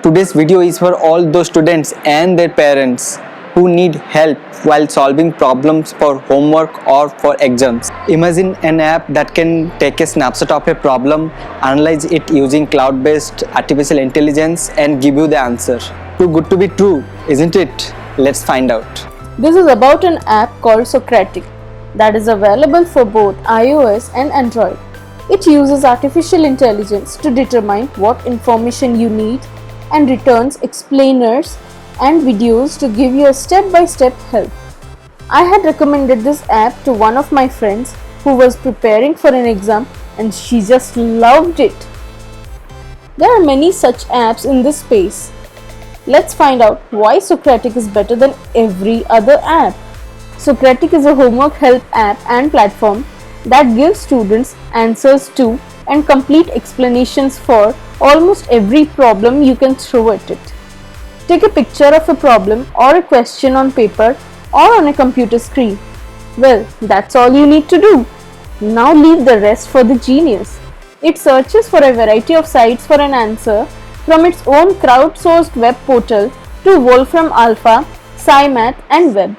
Today's video is for all those students and their parents who need help while solving problems for homework or for exams. Imagine an app that can take a snapshot of a problem, analyze it using cloud-based artificial intelligence and give you the answer. Too good to be true, isn't it? Let's find out. This is about an app called Socratic that is available for both iOS and Android. It uses artificial intelligence to determine what information you need and returns explainers and videos to give you a step-by-step help. I had recommended this app to one of my friends who was preparing for an exam and she just loved it. There are many such apps in this space. Let's find out why Socratic is better than every other app. Socratic is a homework help app and platform that gives students answers to and complete explanations for almost every problem you can throw at it. Take a picture of a problem or a question on paper or on a computer screen. Well, that's all you need to do. Now leave the rest for the genius. It searches for a variety of sites for an answer, from its own crowdsourced web portal to WolframAlpha, PhotoMath and web.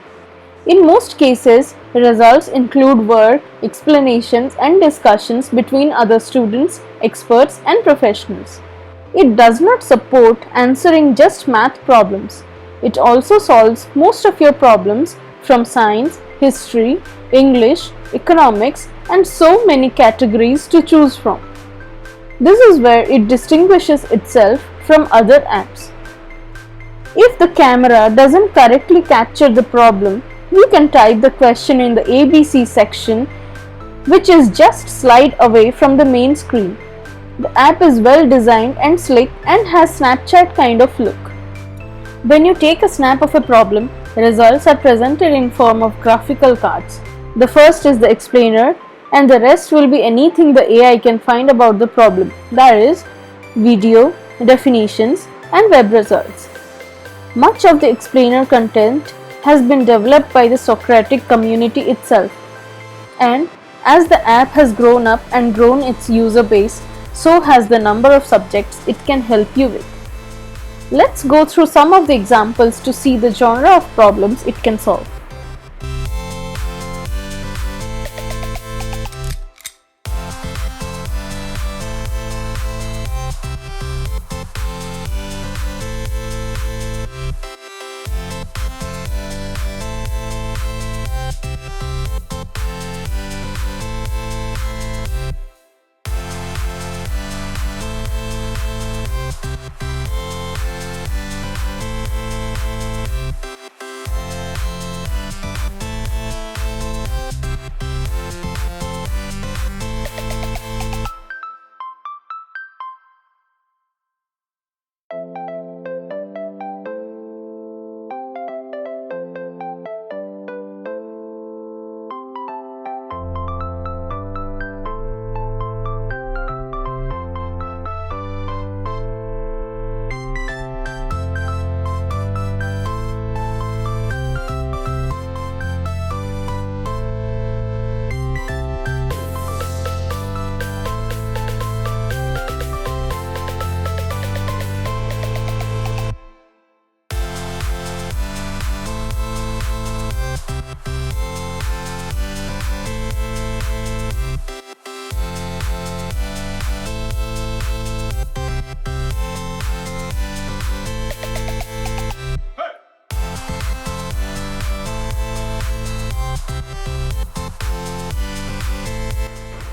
In most cases, results include work, explanations and discussions between other students, experts and professionals. It does not support answering just math problems. It also solves most of your problems from science, history, English, economics and so many categories to choose from. This is where it distinguishes itself from other apps. If the camera doesn't correctly capture the problem, you can type the question in the ABC section, which is just slide away from the main screen. The app is well designed and slick and has Snapchat kind of look. When you take a snap of a problem, results are presented in form of graphical cards. The first is the explainer and the rest will be anything the AI can find about the problem, that is, video, definitions and web results. Much of the explainer content has been developed by the Socratic community itself, and as the app has grown up and grown its user base, so has the number of subjects it can help you with. Let's go through some of the examples to see the genre of problems it can solve.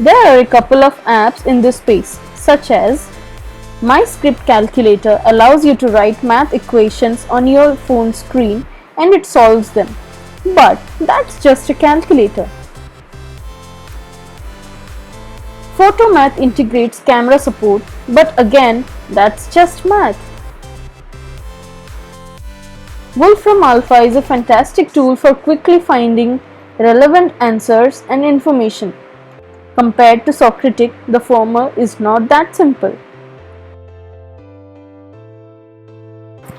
There are a couple of apps in this space, such as My Script Calculator allows you to write math equations on your phone screen and it solves them. But that's just a calculator. PhotoMath integrates camera support, but again, that's just math. WolframAlpha is a fantastic tool for quickly finding relevant answers and information. Compared to Socratic, the former is not that simple.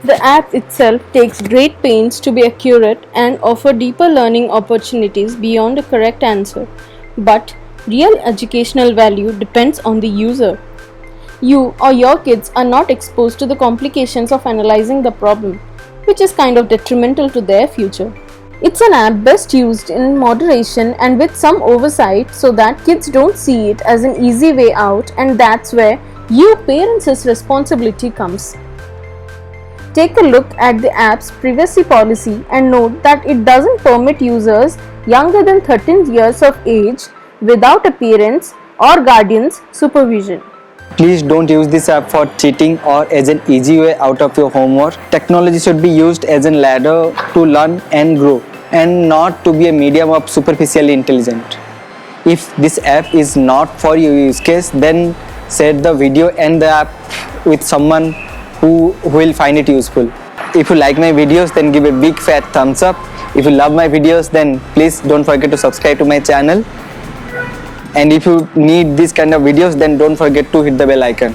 The app itself takes great pains to be accurate and offer deeper learning opportunities beyond a correct answer, but real educational value depends on the user. you or your kids are not exposed to the complications of analyzing the problem, which is kind of detrimental to their future. It's an app best used in moderation and with some oversight so that kids don't see it as an easy way out, and that's where you parents' responsibility comes. Take a look at the app's privacy policy and note that it doesn't permit users younger than 13 years of age without a parent's or guardian's supervision. Please don't use this app for cheating or as an easy way out of your homework. Technology should be used as a ladder to learn and grow, and not to be a medium of superficially intelligent. If this app is not for your use case, then share the video and the app with someone who will find it useful. If you like my videos, then give a big fat thumbs up. If you love my videos, then please don't forget to subscribe to my channel. And if you need this kind of videos, then don't forget to hit the bell icon.